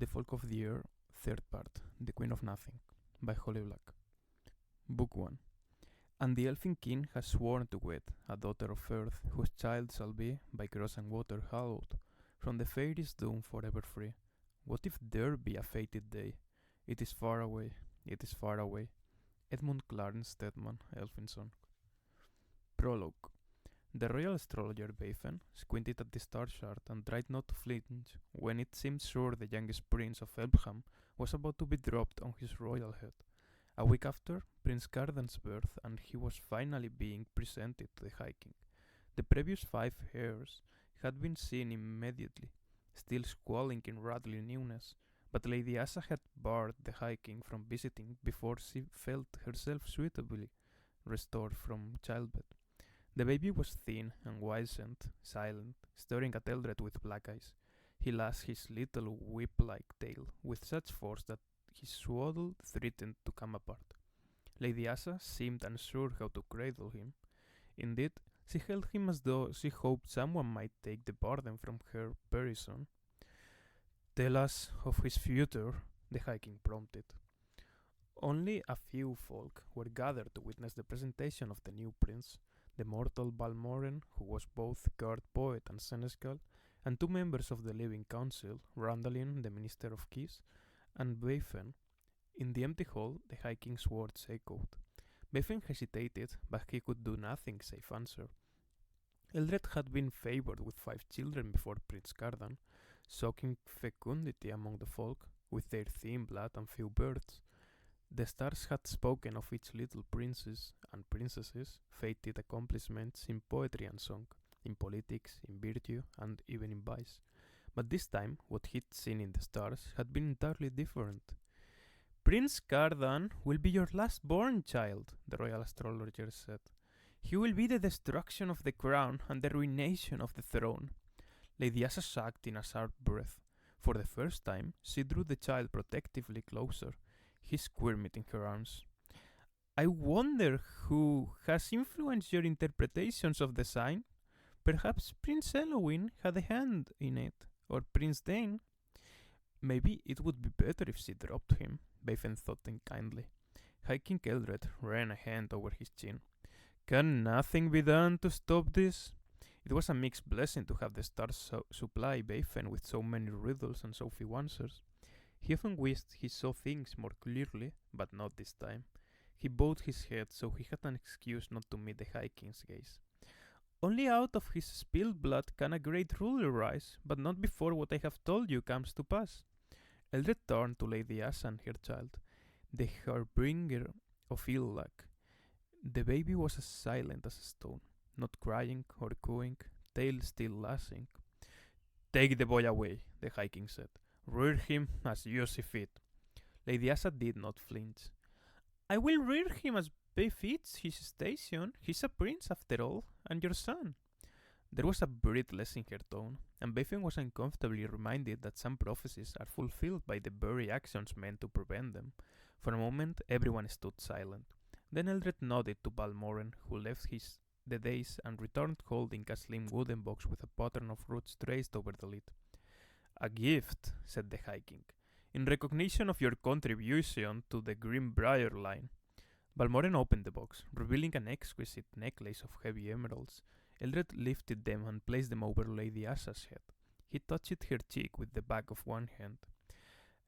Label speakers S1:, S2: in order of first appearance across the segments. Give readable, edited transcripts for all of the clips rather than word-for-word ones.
S1: The Folk of the Air, Third Part, The Queen of Nothing, by Holly Black. Book 1. And the Elfin King has sworn to wed a daughter of earth, whose child shall be, by cross and water hallowed, from the fairies' doom forever free. What if there be a fated day? It is far away, it is far away. Edmund Clarence Stedman, Elfin Song. Prologue. The royal astrologer Bafen squinted at the star chart and tried not to flinch when it seemed sure the youngest prince of Elbham was about to be dropped on his royal head. A week after Prince Cardan's birth, and he was finally being presented to the High King. The previous 5 heirs had been seen immediately, still squalling in rattling newness, but Lady Asa had barred the High King from visiting before she felt herself suitably restored from childbed. The baby was thin and wizened, silent, staring at Eldred with black eyes. He lashed his little whip-like tail with such force that his swaddle threatened to come apart. Lady Asa seemed unsure how to cradle him. Indeed, she held him as though she hoped someone might take the burden from her person. "Tell us of his future," the High King prompted. Only a few folk were gathered to witness the presentation of the new prince. The mortal Balmoren, who was both guard poet and seneschal, and 2 members of the Living Council, Randalin, the Minister of Keys, and Bafen. In the empty hall, the High King's words echoed. Bafen hesitated, but he could do nothing save answer. Eldred had been favoured with 5 children before Prince Cardan, shocking fecundity among the folk, with their thin blood and few births. The stars had spoken of each little princes and princesses' fated accomplishments in poetry and song, in politics, in virtue, and even in vice. But this time, what he'd seen in the stars had been entirely different. "Prince Cardan will be your last-born child," the royal astrologer said. "He will be the destruction of the crown and the ruination of the throne." Lady Asa sucked in a sharp breath. For the first time, she drew the child protectively closer. He squirmed in her arms. "I wonder who has influenced your interpretations of the sign? Perhaps Prince Elowin had a hand in it, or Prince Dane." "Maybe it would be better if she dropped him," Bafen thought unkindly. High King Eldred ran a hand over his chin. "Can nothing be done to stop this?" It was a mixed blessing to have the stars supply Bafen with so many riddles and so few answers. He often wished he saw things more clearly, but not this time. He bowed his head, so he had an excuse not to meet the High King's gaze. "Only out of his spilled blood can a great ruler rise, but not before what I have told you comes to pass." Eldred turned to Lady Asa and her child, the harbinger of ill luck. The baby was as silent as a stone, not crying or cooing, tail still lashing. "Take the boy away," the High King said. "Rear him as you see fit." Lady Asa did not flinch. "I will rear him as befits his station. He's a prince after all, and your son." There was a breathlessness in her tone, and Bafen was uncomfortably reminded that some prophecies are fulfilled by the very actions meant to prevent them. For a moment, everyone stood silent. Then Eldred nodded to Balmoren, who left the dais and returned holding a slim wooden box with a pattern of roots traced over the lid. "A gift," said the High King, "in recognition of your contribution to the Greenbrier line." Balmoren opened the box, revealing an exquisite necklace of heavy emeralds. Eldred lifted them and placed them over Lady Asa's head. He touched her cheek with the back of one hand.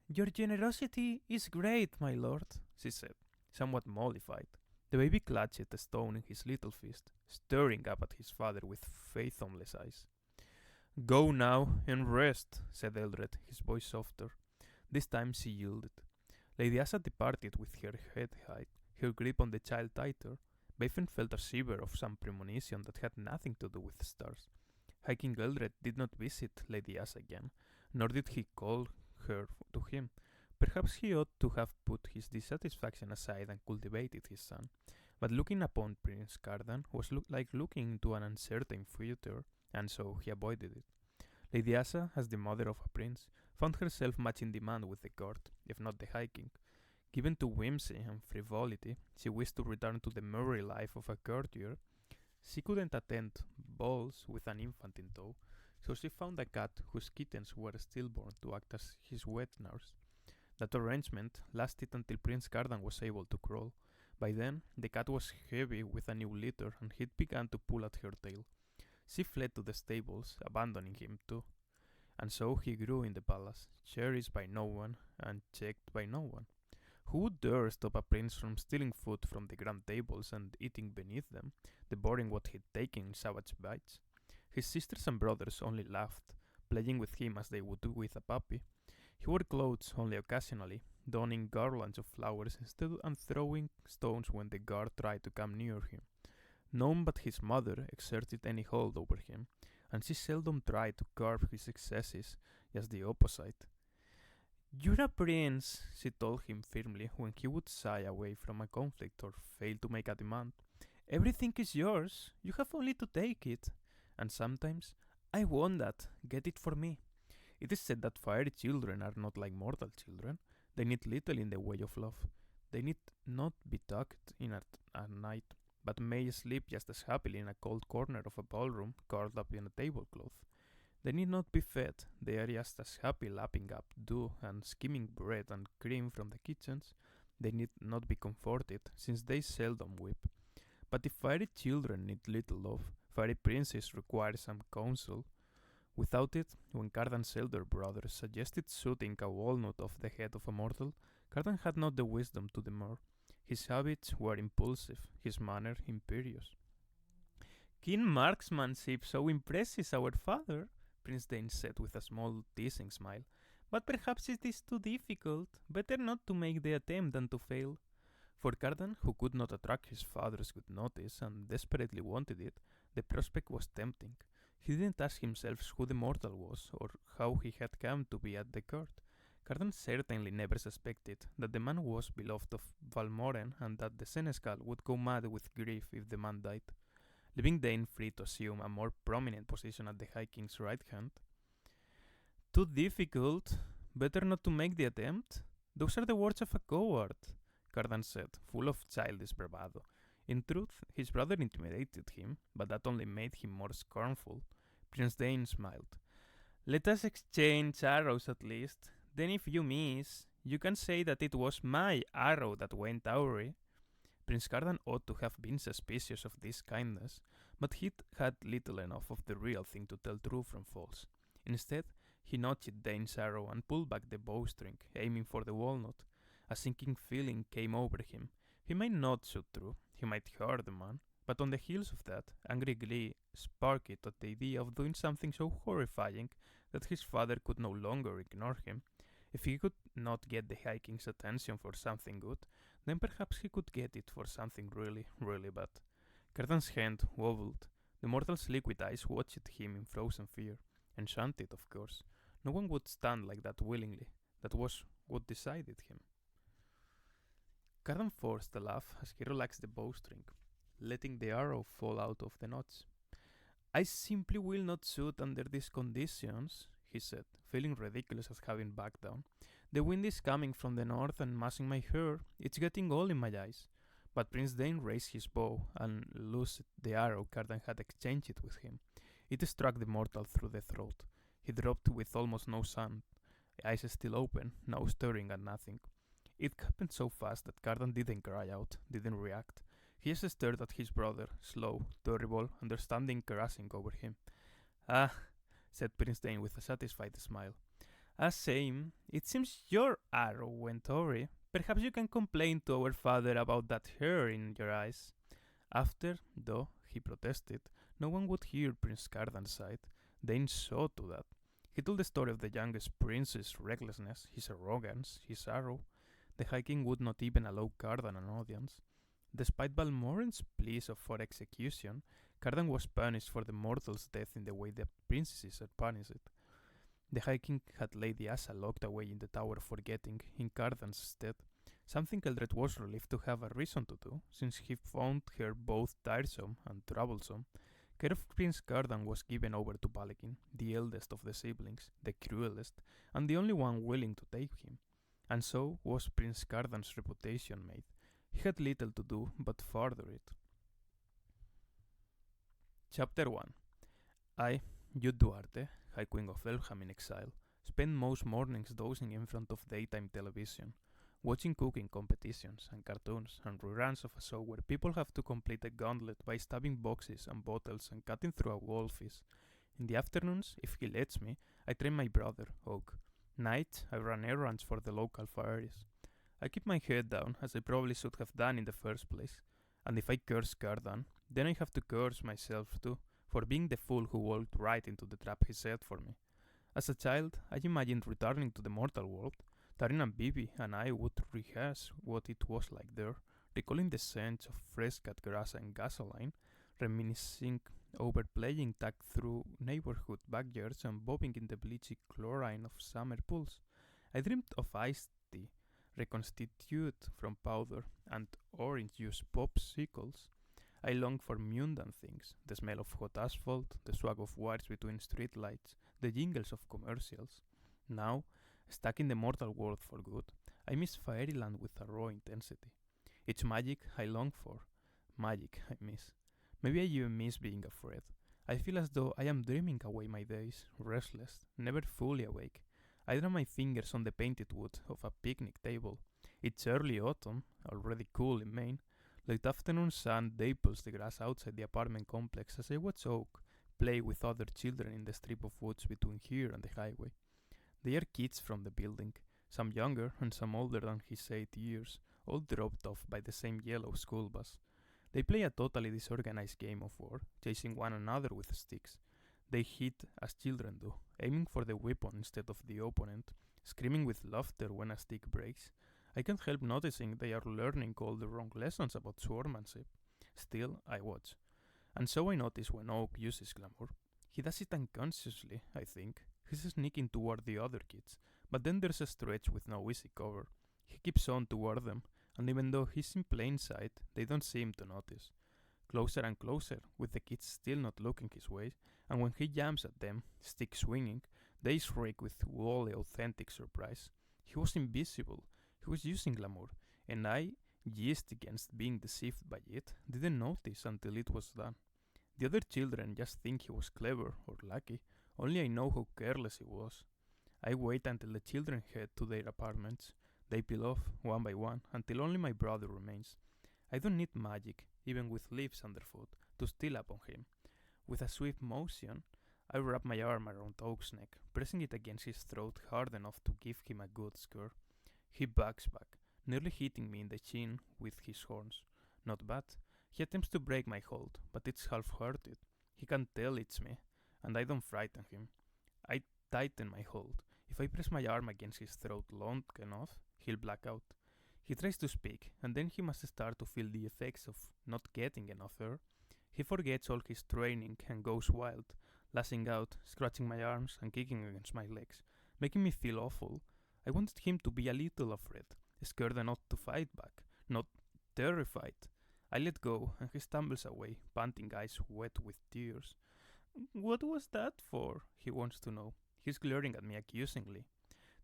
S1: "Your generosity is great, my lord," she said, somewhat mollified. The baby clutched a stone in his little fist, staring up at his father with fathomless eyes. "Go now and rest," said Eldred, his voice softer. This time she yielded. Lady Asa departed with her head high, her grip on the child tighter. Bafen felt a shiver of some premonition that had nothing to do with the stars. High King Eldred did not visit Lady Asa again, nor did he call her to him. Perhaps he ought to have put his dissatisfaction aside and cultivated his son. But looking upon Prince Cardan was like looking into an uncertain future, and so he avoided it. Lady Asa, as the mother of a prince, found herself much in demand with the court, if not the High King. Given to whimsy and frivolity, she wished to return to the merry life of a courtier. She couldn't attend balls with an infant in tow. So she found a cat whose kittens were stillborn to act as his wet nurse. That arrangement lasted until Prince Cardan was able to crawl. By then, the cat was heavy with a new litter and he'd begun to pull at her tail. She fled to the stables, abandoning him too. And so he grew in the palace, cherished by no one and checked by no one. Who would dare stop a prince from stealing food from the grand tables and eating beneath them, devouring what he'd taken in savage bites? His sisters and brothers only laughed, playing with him as they would do with a puppy. He wore clothes only occasionally, donning garlands of flowers instead and throwing stones when the guard tried to come near him. None but his mother exerted any hold over him, and she seldom tried to curb his excesses, just the opposite. "You're a prince," she told him firmly when he would shy away from a conflict or fail to make a demand. "Everything is yours. You have only to take it. And sometimes, I want that. Get it for me." It is said that fairy children are not like mortal children. They need little in the way of love. They need not be tucked in at night, but may sleep just as happily in a cold corner of a ballroom curled up in a tablecloth. They need not be fed. They are just as happy lapping up dew and skimming bread and cream from the kitchens. They need not be comforted, since they seldom weep. But if fairy children need little love, fairy princes require some counsel. Without it, when Cardan's elder brother suggested shooting a walnut off the head of a mortal, Cardan had not the wisdom to demur. His habits were impulsive, his manner imperious. "Keen marksmanship so impresses our father," Prince Dane said with a small teasing smile. "But perhaps it is too difficult. Better not to make the attempt than to fail." For Cardan, who could not attract his father's good notice and desperately wanted it, the prospect was tempting. He didn't ask himself who the mortal was, or how he had come to be at the court. Cardan certainly never suspected that the man was beloved of Valmoren and that the seneschal would go mad with grief if the man died, leaving Dane free to assume a more prominent position at the High King's right hand. "Too difficult? Better not to make the attempt? Those are the words of a coward," Cardan said, full of childish bravado. In truth, his brother intimidated him, but that only made him more scornful. Prince Dane smiled. "Let us exchange arrows at least. Then if you miss, you can say that it was my arrow that went awry." Prince Cardan ought to have been suspicious of this kindness, but he'd had little enough of the real thing to tell true from false. Instead, he notched Dane's arrow and pulled back the bowstring, aiming for the walnut. A sinking feeling came over him. He might not shoot through, he might hurt the man, but on the heels of that, angry glee sparked at the idea of doing something so horrifying that his father could no longer ignore him. If he could not get the High King's attention for something good, then perhaps he could get it for something really, really bad. Cardan's hand wobbled. The mortal's liquid eyes watched him in frozen fear. Enchanted, of course. No one would stand like that willingly. That was what decided him. Cardan forced a laugh as he relaxed the bowstring, letting the arrow fall out of the notch. "I simply will not shoot under these conditions," he said, feeling ridiculous at having backed down. "The wind is coming from the north and massing my hair. It's getting all in my eyes." But Prince Dane raised his bow and loosed the arrow Cardan had exchanged with him. It struck the mortal through the throat. He dropped with almost no sound, eyes still open, now staring at nothing. It happened so fast that Cardan didn't cry out, didn't react. He just stared at his brother, slow, terrible, understanding crashing over him. "Ah," said Prince Dane with a satisfied smile. "A shame. It seems your arrow went awry. Perhaps you can complain to our father about that hair in your eyes." After, though he protested, no one would hear Prince Cardan's side. Dane saw to that. He told the story of the youngest prince's recklessness, his arrogance, his arrow. The High King would not even allow Cardan an audience. Despite Balmoren's pleas for execution, Cardan was punished for the mortal's death in the way that princesses are punished. The High King had Lady Asa locked away in the Tower of Forgetting in Cardan's stead, something Eldred was relieved to have a reason to do, since he found her both tiresome and troublesome. Care of Prince Cardan was given over to Balekin, the eldest of the siblings, the cruelest, and the only one willing to take him. And so was Prince Cardan's reputation made. He had little to do but further it. Chapter 1. You Duarte, High Queen of Elham in exile, spend most mornings dozing in front of daytime television, watching cooking competitions and cartoons and reruns of a show where people have to complete a gauntlet by stabbing boxes and bottles and cutting through a goldfish. In the afternoons, if he lets me, I train my brother, Oak. Nights, I run errands for the local fairies. I keep my head down, as I probably should have done in the first place. And if I curse Cardan, then I have to curse myself too, for being the fool who walked right into the trap he set for me. As a child, I imagined returning to the mortal world. Tarin and Vivi and I would rehearse what it was like there, recalling the scents of fresh cut grass and gasoline, reminiscing over playing tag through neighborhood backyards and bobbing in the bleachy chlorine of summer pools. I dreamed of iced tea, reconstituted from powder and orange juice popsicles. I longed for mundane things, the smell of hot asphalt, the swag of wires between streetlights, the jingles of commercials. Now, stuck in the mortal world for good, I miss fairyland with a raw intensity. It's magic I long for, magic I miss. Maybe I even miss being afraid. I feel as though I am dreaming away my days, restless, never fully awake. I drum my fingers on the painted wood of a picnic table. It's early autumn, already cool in Maine. Late afternoon sun dapples the grass outside the apartment complex as I watch Oak play with other children in the strip of woods between here and the highway. They are kids from the building, some younger and some older than his 8 years, all dropped off by the same yellow school bus. They play a totally disorganized game of war, chasing one another with sticks. They hit as children do, aiming for the weapon instead of the opponent, screaming with laughter when a stick breaks. I can't help noticing they are learning all the wrong lessons about swordsmanship. Still, I watch. And so I notice when Oak uses glamour. He does it unconsciously, I think. He's sneaking toward the other kids, but then there's a stretch with no easy cover. He keeps on toward them, and even though he's in plain sight, they don't seem to notice. Closer and closer, with the kids still not looking his way, and when he jumps at them, stick swinging, they shriek with wholly authentic surprise. He was invisible, he was using glamour, and I, just against being deceived by it, didn't notice until it was done. The other children just think he was clever or lucky, only I know how careless he was. I wait until the children head to their apartments. They peel off, one by one, until only my brother remains. I don't need magic, even with leaves underfoot, to steal up on him. With a swift motion, I wrap my arm around Oak's neck, pressing it against his throat hard enough to give him a good scare. He backs back, nearly hitting me in the chin with his horns. Not bad. He attempts to break my hold, but it's half-hearted. He can't tell it's me, and I don't frighten him. I tighten my hold. If I press my arm against his throat long enough, he'll black out. He tries to speak, and then he must start to feel the effects of not getting enough air. He forgets all his training and goes wild, lashing out, scratching my arms and kicking against my legs, making me feel awful. I wanted him to be a little afraid, scared enough to fight back, not terrified. I let go, and he stumbles away, panting, eyes wet with tears. "What was that for?" he wants to know. He's glaring at me accusingly.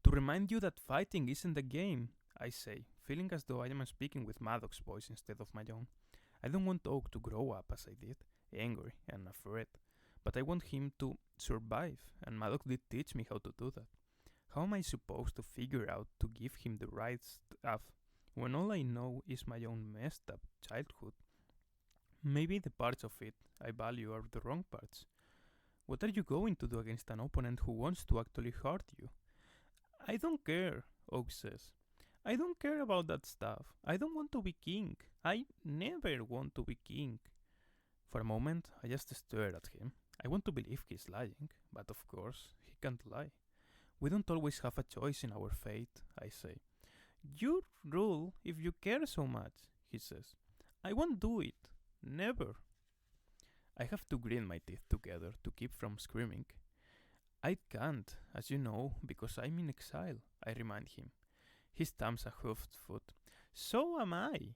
S1: "To remind you that fighting isn't a game," I say, feeling as though I am speaking with Maddox's voice instead of my own. I don't want Oak to grow up as I did, angry and afraid, but I want him to survive, and Maddox did teach me how to do that. How am I supposed to figure out to give him the right stuff when all I know is my own messed up childhood? Maybe the parts of it I value are the wrong parts. What are you going to do against an opponent who wants to actually hurt you? "I don't care," Oak says. "I don't care about that stuff. I don't want to be king. I never want to be king." For a moment, I just stare at him. I want to believe he's lying, but of course, he can't lie. "We don't always have a choice in our fate," I say. "You rule if you care so much," he says. "I won't do it. Never." I have to grin my teeth together to keep from screaming. "I can't, as you know, because I'm in exile," I remind him. He stamps a hoofed foot. "So am I.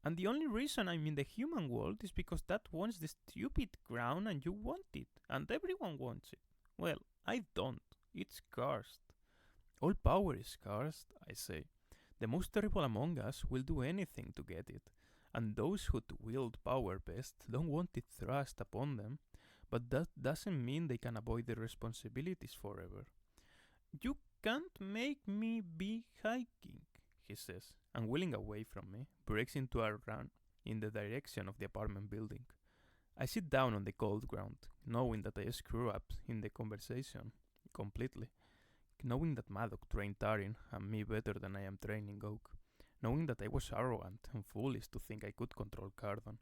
S1: And the only reason I'm in the human world is because that wants the stupid crown and you want it, and everyone wants it. Well, I don't. It's cursed." "All power is cursed," I say. "The most terrible among us will do anything to get it, and those who wield power best don't want it thrust upon them. but that doesn't mean they can avoid their responsibilities forever. You can't make me be hiking, he says, and wheeling away from me, breaks into a run in the direction of the apartment building. I sit down on the cold ground, knowing that I screw up in the conversation completely, knowing that Maddox trained Tarin and me better than I am training Oak, knowing that I was arrogant and foolish to think I could control Cardan,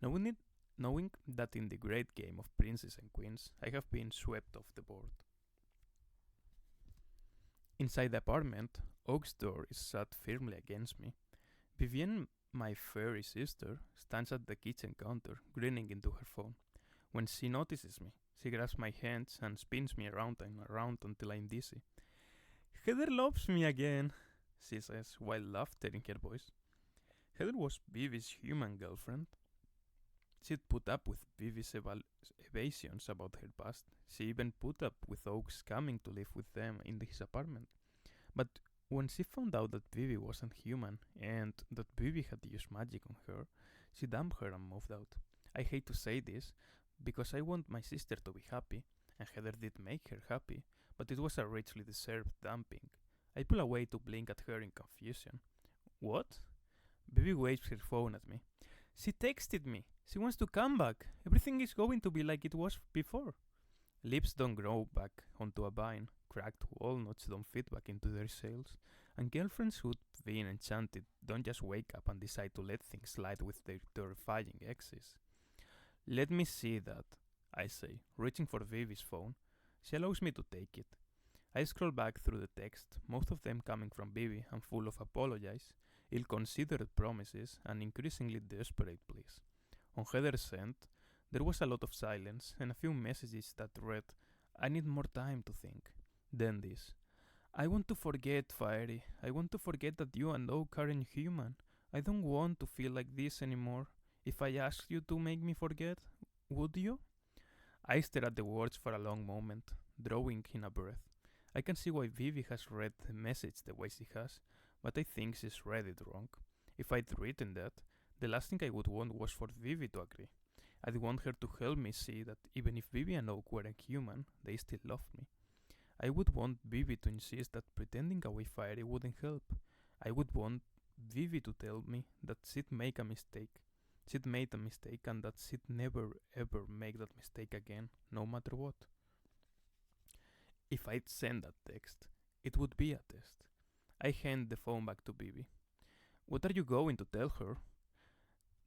S1: knowing that in the great game of princes and queens I have been swept off the board. Inside the apartment, Oak's door is shut firmly against me. Vivienne, my fairy sister, stands at the kitchen counter, grinning into her phone. When she notices me, she grabs my hands and spins me around and around until I'm dizzy. Heather loves me again, she says, while laughter in her voice. Heather was Vivi's human girlfriend. She'd put up with Vivi's evasions about her past. She even put up with Oak's coming to live with them in his apartment. But when she found out that Vivi wasn't human and that Vivi had used magic on her, she dumped her and moved out. I hate to say this, because I want my sister to be happy, and Heather did make her happy, but it was a richly deserved dumping. I pull away to blink at her in confusion. What? Vivi waves her phone at me. She texted me. She wants to come back. Everything is going to be like it was before. Lips don't grow back onto a vine. Cracked walnuts don't fit back into their shells. And girlfriends who've been enchanted don't just wake up and decide to let things slide with their terrifying exes. Let me see that, I say, reaching for Vivi's phone. She allows me to take it. I scroll back through the text, most of them coming from Vivi and full of apologies, ill-considered promises, and increasingly desperate pleas. On Heather's end, there was a lot of silence and a few messages that read, I need more time to think. Then this. I want to forget, Fiery. I want to forget that you and Oak aren't human. I don't want to feel like this anymore. If I asked you to make me forget, would you? I stare at the words for a long moment, drawing in a breath. I can see why Vivi has read the message the way she has, but I think she's read it wrong. If I'd written that, the last thing I would want was for Vivi to agree. I'd want her to help me see that even if Vivi and Oak weren't human, they still loved me. I would want Vivi to insist that pretending away Fiery wouldn't help. I would want Vivi to tell me that she'd made a mistake and that she'd never ever make that mistake again, no matter what. If I'd send that text, it would be a test. I hand the phone back to Vivi. What are you going to tell her?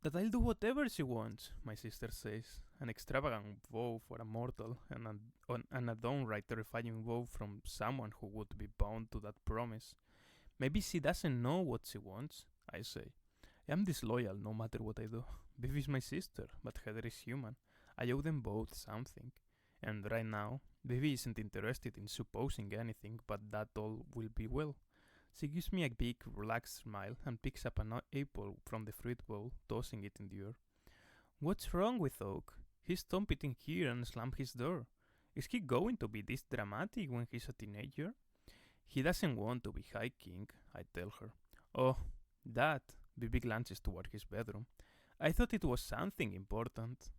S1: That I'll do whatever she wants, my sister says. An extravagant vow for a mortal and a downright terrifying vow from someone who would be bound to that promise. Maybe she doesn't know what she wants, I say. I'm disloyal no matter what I do. Vivi's my sister, but Heather is human. I owe them both something. And right now, Vivi isn't interested in supposing anything but that all will be well. She gives me a big, relaxed smile and picks up an apple from the fruit bowl, tossing it in the air. What's wrong with Oak? He stomped it in here and slammed his door. Is he going to be this dramatic when he's a teenager? He doesn't want to be hiking, I tell her. Oh, that. Vivi glances toward his bedroom. I thought it was something important.